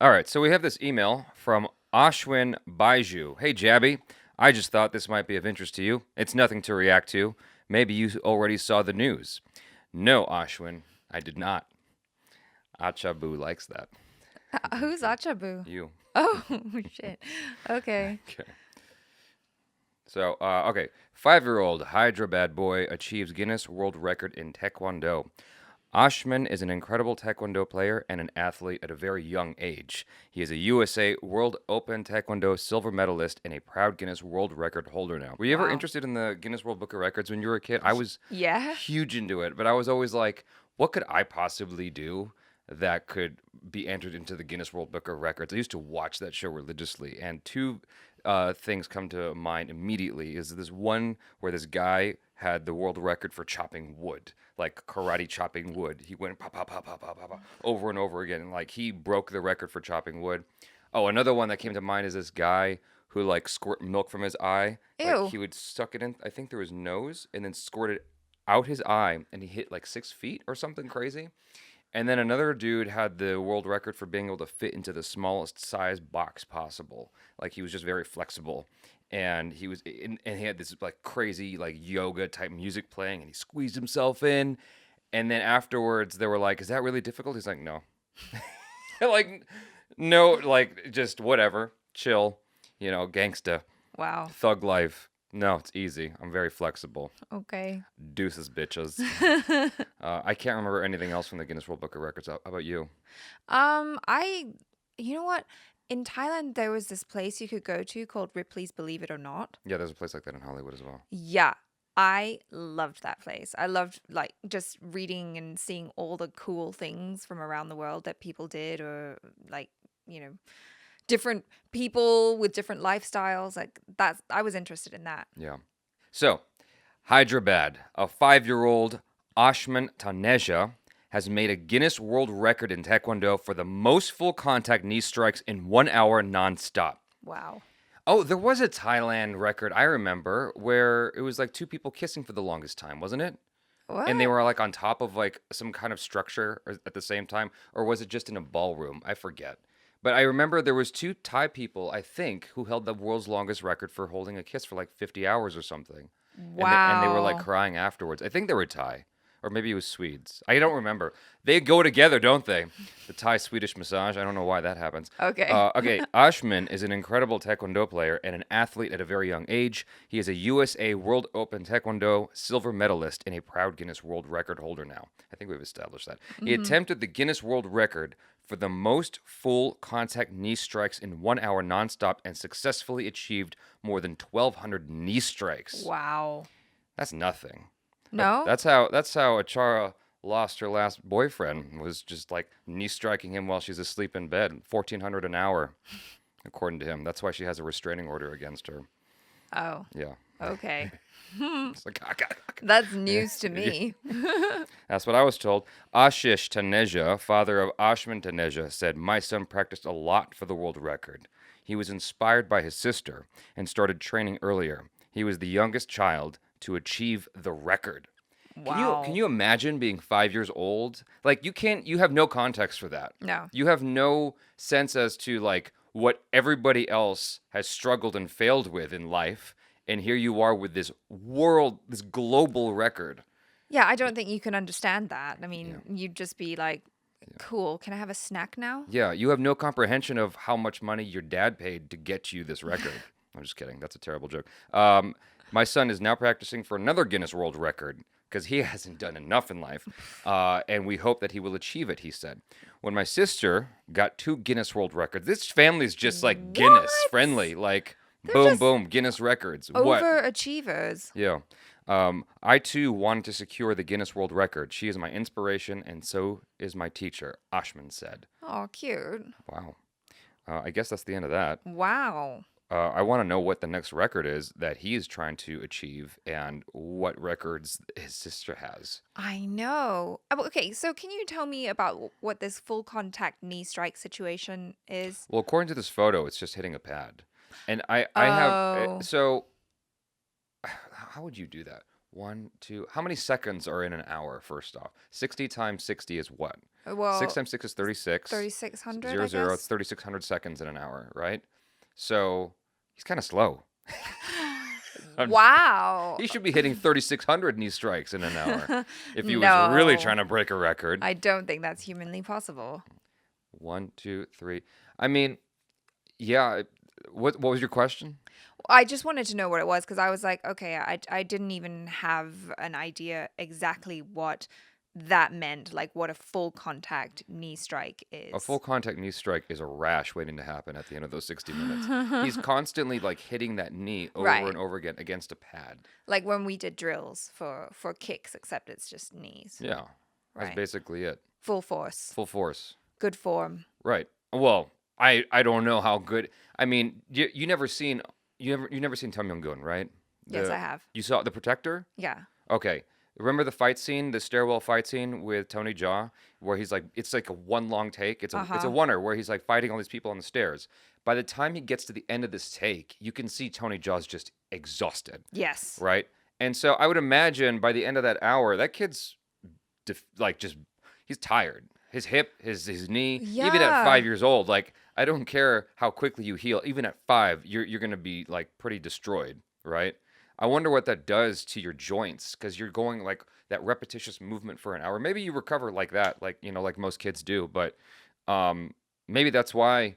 All right, so we have this email from Ashwin Baiju. Hey, Jaby, I just thought this might be of interest to you. It's nothing to react to. Maybe you already saw the news. No, Ashwin, I did not. Achabu likes that. Who's Achabu? You. Oh, shit. Okay. Okay. So, okay. 5-year-old Hyderabad boy achieves Guinness World Record in Taekwondo. Ashman is an incredible Taekwondo player and an athlete at a very young age. He is a USA World Open Taekwondo silver medalist and a proud Guinness World Record holder now. Were you ever Wow. interested in the Guinness World Book of Records when you were a kid? I was Yeah. huge into it, but I was always like, what could I possibly do that could be entered into the Guinness World Book of Records? I used to watch that show religiously, and two things come to mind immediately. Is this one where this guy had the world record for chopping wood, like karate chopping wood. He went pop, pop, pop, pop, pop, pop, pop, over and over again, and like he broke the record for chopping wood. Oh, another one that came to mind is this guy who like squirt milk from his eye. Like Ew. he would suck it in, I think through his nose, and then squirt it out his eye, and he hit like 6 feet or something crazy. And then another dude had the world record for being able to fit into the smallest size box possible. Like he was just very flexible, and and he had this like crazy like yoga type music playing, and he squeezed himself in. And then afterwards, they were like, "Is that really difficult?" He's like, "No." Like, no, like just whatever, chill, gangsta, Wow. thug life. No, it's easy. I'm very flexible. Okay. Deuces, bitches. I can't remember anything else from the Guinness World Book of Records. How about you? I, you know what? In Thailand, there was this place you could go to called Ripley's Believe It or Not. Yeah, there's a place like that in Hollywood as well. Yeah. I loved that place. I loved like just reading and seeing all the cool things from around the world that people did or like, you know, different people with different lifestyles. Like that's I was interested in that. Yeah. So, Hyderabad, a 5-year-old Ashman Taneja has made a Guinness World Record in Taekwondo for the most full contact knee strikes in 1 hour nonstop. Wow. Oh, there was a Thailand record I remember where it was like two people kissing for the longest time, wasn't it? What? And they were like on top of like some kind of structure at the same time, or was it just in a ballroom? I forget. But I remember there was two Thai people, I think, who held the world's longest record for holding a kiss for like 50 hours or something. And they were like Wow. crying afterwards. I think they were Thai, or maybe it was Swedes. I don't remember. They go together, don't they? The Thai Swedish massage. I don't know why that happens. Okay. Okay, Ashman is an incredible Taekwondo player and an athlete at a very young age. He is a USA World Open Taekwondo silver medalist and a proud Guinness World Record holder now. I think we've established that. He attempted the Guinness World Record for the most full contact knee strikes in 1 hour nonstop and successfully achieved more than 1,200 knee strikes. Wow. That's nothing. No? That's how ACHARA lost her last boyfriend, was just like knee striking him while she's asleep in bed. 1,400 an hour, according to him. That's why she has a restraining order against her. Oh. Yeah. Okay. It's like, That's news to me. that's what I was told. Ashish Taneja, father of Ashman Taneja, said, "My son practiced a lot for the world record. He was inspired by his sister and started training earlier. He was the youngest child to achieve the record." Wow. Can you imagine being 5 years old? Like you have no context for that. No. You have no sense as to like what everybody else has struggled and failed with in life. And here you are with this global record. Yeah, I don't think you can understand that. I mean, you'd just be like, cool, can I have a snack now? Yeah, you have no comprehension of how much money your dad paid to get you this record. I'm just kidding. That's a terrible joke. My son is now practicing for another Guinness World Record because he hasn't done enough in life. And we hope that he will achieve it, he said. When my sister got 2 Guinness World Records, this family's just like Guinness friendly. Like, boom, just boom, Guinness records. What? Overachievers. Yeah. I too wanted to secure the Guinness World Record. She is my inspiration, and so is my teacher, Ashman said. Oh, cute. Wow. I guess that's the end of that. Wow. I want to know what the next record is that he is trying to achieve and what records his sister has. I know. Okay, so can you tell me about what this full contact knee strike situation is? Well, according to this photo, it's just hitting a pad. And I have, Oh. so how would you do that? 1, 2. How many seconds are in an hour, first off? 60 times 60 is what? 6 Well, times 6 is 36. 3,600, 0, I 0, guess. it's 3,600 seconds in an hour, right? So he's kind of slow. Wow. He should be hitting 3,600 knee strikes in an hour if he was really No. trying to break a record. I don't think that's humanly possible. 1, 2, 3. I mean, yeah. What was your question? I just wanted to know what it was because I was like, okay, I didn't even have an idea exactly what that meant, like what a full contact knee strike is. A full contact knee strike is a rash waiting to happen at the end of those 60 minutes. He's constantly like hitting that knee over Right. and over again against a pad. Like when we did drills for kicks, except it's just knees. Yeah, that's Right. basically it. Full force. Full force. Good form. Right. Well, I don't know how good. I mean, you never seen Tom Young-gun, right? Yes, I have. You saw The Protector? Yeah. Okay. Remember the fight scene, the stairwell fight scene with Tony Jaa, where he's like, it's like a one long take. It's a oneer where he's like fighting all these people on the stairs. By the time he gets to the end of this take, you can see Tony Jaa's just exhausted. Yes. Right. And so I would imagine by the end of that hour, that kid's he's tired. His hip, his knee, even at Yeah. 5 years old, like I don't care how quickly you heal. Even at 5, you're gonna be like pretty destroyed, right? I wonder what that does to your joints because you're going like that repetitious movement for an hour. Maybe you recover like that, like like most kids do, but maybe that's why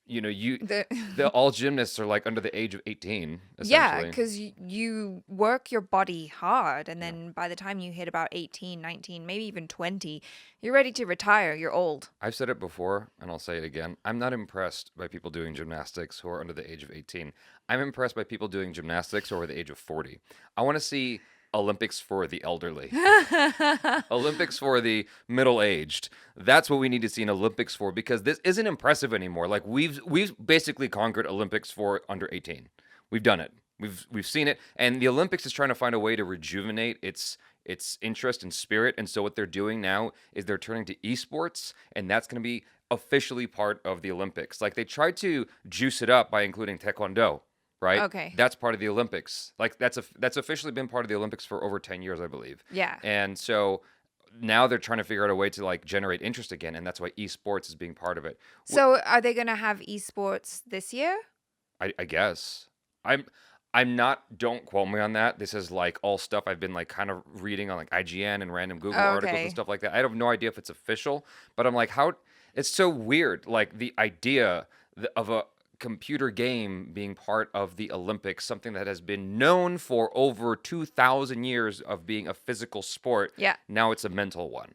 the all gymnasts are like under the age of 18. Yeah, Essentially. because you work your body hard, and then by the time you hit about 18, 19, maybe even 20, you're ready to retire. You're old. I've said it before, and I'll say it again. I'm not impressed by people doing gymnastics who are under the age of 18. I'm impressed by people doing gymnastics who are the age of 40. I want to see Olympics for the elderly, Olympics for the middle-aged. That's what we need to see an Olympics for because this isn't impressive anymore. Like we've basically conquered Olympics for under 18. We've done it. We've seen it, and the Olympics is trying to find a way to rejuvenate its interest and spirit. And so what they're doing now is they're turning to esports, and that's going to be officially part of the Olympics. Like they tried to juice it up by including taekwondo, right? Okay. That's part of the Olympics. Like that's officially been part of the Olympics for over 10 years, I believe. Yeah. And so now they're trying to figure out a way to like generate interest again, and that's why esports is being part of it. So are they going to have esports this year? I guess. I'm not, don't quote me on that. This is like all stuff I've been like kind of reading on like IGN and random Google articles Okay. and stuff like that. I have no idea if it's official, but I'm like, how, it's so weird. Like the idea of a computer game being part of the Olympics, something that has been known for over 2,000 years of being a physical sport. Yeah. Now it's a mental one,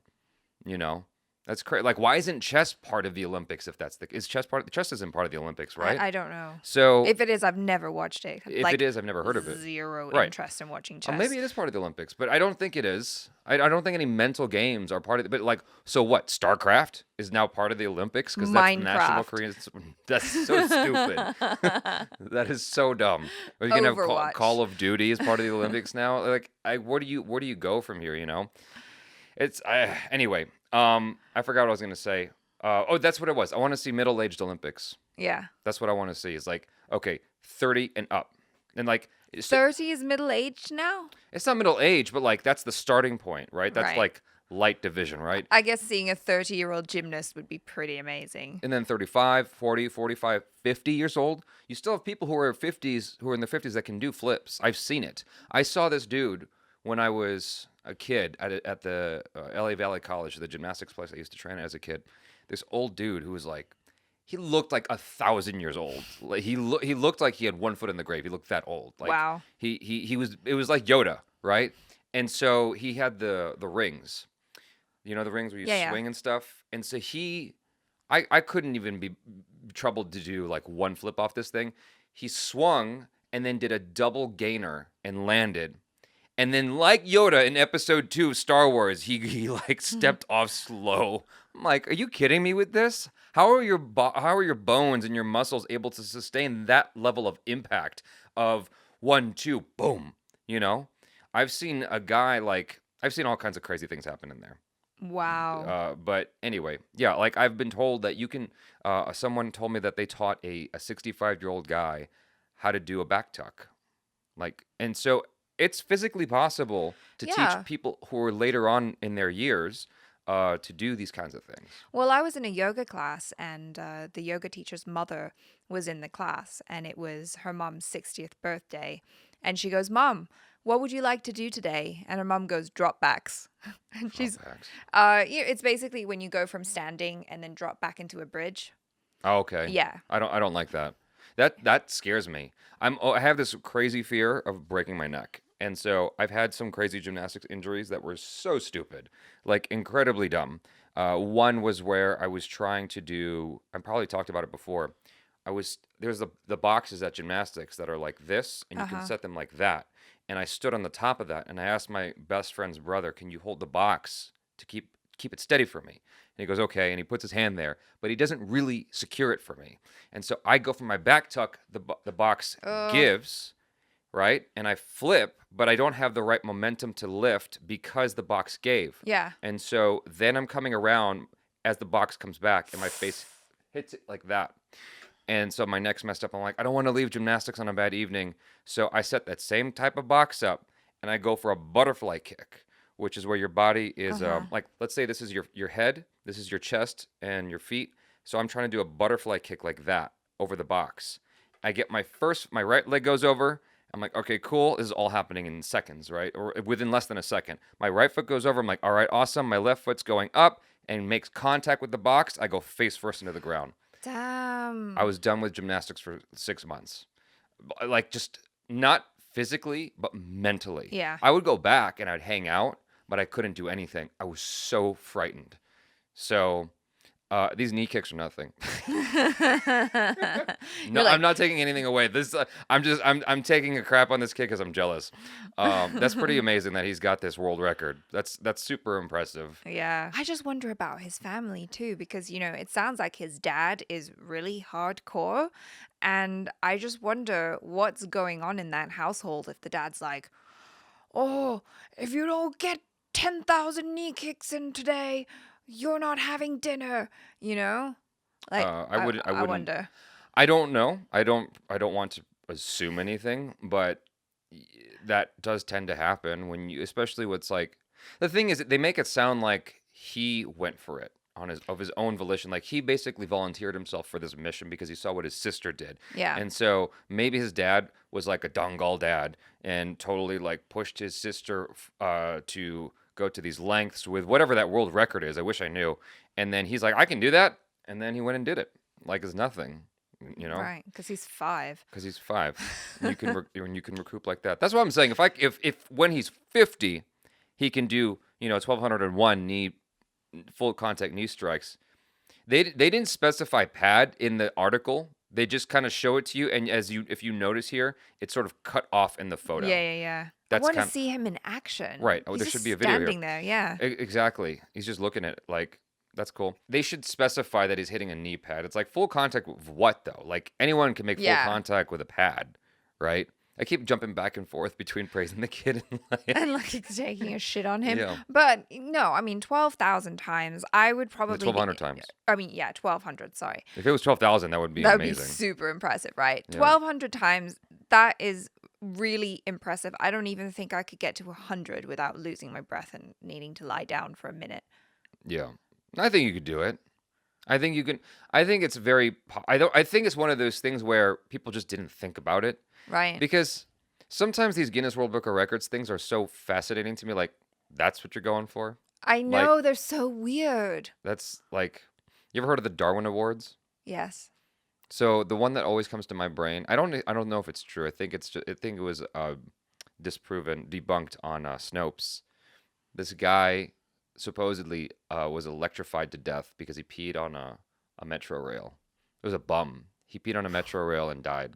you know? That's crazy. Like, why isn't chess part of the Olympics? If that's is chess part? Chess isn't part of the Olympics, right? I don't know. So If it is, I've never watched it. if it is, I've never heard of it. Zero Right. interest in watching chess. Maybe it is part of the Olympics, but I don't think it is. I don't think any mental games are part of it. But like, so what? StarCraft is now part of the Olympics because that's national Minecraft. Korean. That's so stupid. That is so dumb. Are you gonna have Overwatch. Call of Duty as part of the Olympics now? Like, where do you go from here? You know, it's anyway. I forgot what I was gonna say. Oh, that's what it was. I want to see middle-aged Olympics. Yeah. That's what I want to see. Is like, okay, 30 and up, and like. 30 is middle-aged now? It's not middle age, but like that's the starting point, right? That's Right. like light division, right? I guess seeing a 30-year-old gymnast would be pretty amazing. And then 35, 40, 45, 50 years old, you still have people who are in their 50s that can do flips. I've seen it. I saw this dude when I was a kid at the LA Valley College, the gymnastics place I used to train at as a kid. This old dude who was like, he looked like 1,000 years old. Like he looked like he had 1 foot in the grave. He looked that old. Like, Wow. He was. It was like Yoda, right? And so he had the rings. You know the rings where you Yeah, yeah. swing and stuff. And so I couldn't even be troubled to do like one flip off this thing. He swung and then did a double gainer and landed. And then, like Yoda in Episode 2 of Star Wars, he like stepped off slow. I'm like, are you kidding me with this? How are your bones and your muscles able to sustain that level of impact of 1, 2, boom? You know, I've seen all kinds of crazy things happen in there. Wow. But anyway, yeah, like I've been told that you can. Someone told me that they taught a 65-year-old guy how to do a back tuck, like, and so it's physically possible to teach Yeah. people who are later on in their years to do these kinds of things. Well, I was in a yoga class, and the yoga teacher's mother was in the class, and it was her mom's 60th birthday. And she goes, "Mom, what would you like to do today?" And her mom goes, "Drop backs." And she's, Drawbacks. it's basically when you go from standing and then drop back into a bridge. Oh, okay. Yeah. I don't like that. That scares me. I have this crazy fear of breaking my neck. And so I've had some crazy gymnastics injuries that were so stupid, like incredibly dumb. One was where I was trying to do, I probably talked about it before. There's the boxes at gymnastics that are like this, and you can Uh-huh. set them like that. And I stood on the top of that, and I asked my best friend's brother, "Can you hold the box to keep it steady for me?" And he goes, "Okay." And he puts his hand there, but he doesn't really secure it for me. And so I go for my back tuck, the box Ugh. gives, right? And I flip, but I don't have the right momentum to lift because the box gave. Yeah. And so then I'm coming around as the box comes back, and my face hits it like that. And so my neck's messed up. I'm like, I don't want to leave gymnastics on a bad evening. So I set that same type of box up, and I go for a butterfly kick, which is where your body is Uh-huh. like, let's say this is your head, this is your chest and your feet. So I'm trying to do a butterfly kick like that over the box. I get my right leg goes over. I'm like, okay, cool. This is all happening in seconds, right? Or within less than a second. My right foot goes over. I'm like, all right, awesome. My left foot's going up and makes contact with the box. I go face first into the ground. I Damn. was done with gymnastics for 6 months. Like, just not physically, but mentally. Yeah. I would go back and I'd hang out, but I couldn't do anything. I was so frightened. So these knee kicks are nothing. No, You're like, I'm not taking anything away. I'm taking a crap on this kid because I'm jealous. That's pretty amazing that he's got this world record. That's super impressive. yeah. I just wonder about his family too, because, it sounds like his dad is really hardcore. And I just wonder what's going on in that household if the dad's like, "Oh, if you don't get 10,000 knee kicks in today, you're not having dinner," you know? Like, I would I I wouldn't. wonder. I don't know. I don't want to assume anything, but that does tend to happen when you, especially what's like, the thing is that they make it sound like he went for it of his own volition. Like he basically volunteered himself for this mission because he saw what his sister did. Yeah. And so maybe his dad was like a dongal dad and totally like pushed his sister to go to these lengths with whatever that world record is. I wish I knew. And then he's like, I can do that. And then he went and did it like it's nothing, you know? Right, because he's 5. Because he's 5. And you can recoup like that. That's what I'm saying. If when he's 50, he can do 1,201 knee full contact knee strikes. They didn't specify pad in the article. They just kind of show it to you, and if you notice here, it's sort of cut off in the photo. Yeah, yeah, yeah. That's I want to kind see him in action. right. Oh, He's there just should be a video here. standing there. Yeah. Exactly. He's just looking at it like. That's cool. They should specify that he's hitting a knee pad. It's like full contact with what though? Like anyone can make full Yeah. contact with a pad, right? I keep jumping back and forth between praising the kid and like, And like taking a shit on him. Yeah. But no, I mean 12,000 times. I would probably 1,200 times. I mean, yeah, 1,200, sorry. If it was 12,000, that would be That would be amazing. super impressive, right? Yeah. 1,200 times, that is really impressive. I don't even think I could get to 100 without losing my breath and needing to lie down for a minute. Yeah. I think you could do it. I think you can. I think it's I think it's one of those things where people just didn't think about it Right. because sometimes these Guinness World Book of Records things are so fascinating to me. Like that's what you're going for. I know, they're so weird. That's like, you ever heard of the Darwin Awards? Yes. So the one that always comes to my brain, I don't know if it's true. I think it was debunked on Snopes. This guy supposedly was electrified to death because he peed on a metro rail. It was a bum. He peed on a metro rail and died.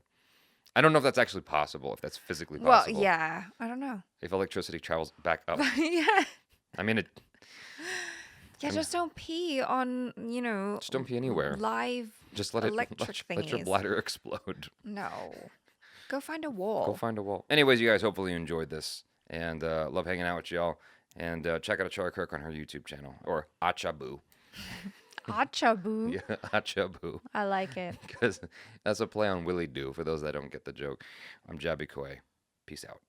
I don't know if that's actually possible, if that's physically possible. Well, yeah. I don't know. If electricity travels back up. Yeah. I mean, Yeah, just don't pee on, just don't pee anywhere. live Just let electric let your thingies. bladder explode. No. Go find a wall. Go find a wall. Anyways, you guys, hopefully you enjoyed this. And love hanging out with y'all. And check out ACHARA KIRK on her YouTube channel. Or Achabu. Achaboo. Yeah, Achabu. I like it. Because that's a play on Willie Doo, for those that don't get the joke. I'm Jaby KOAY. Peace out.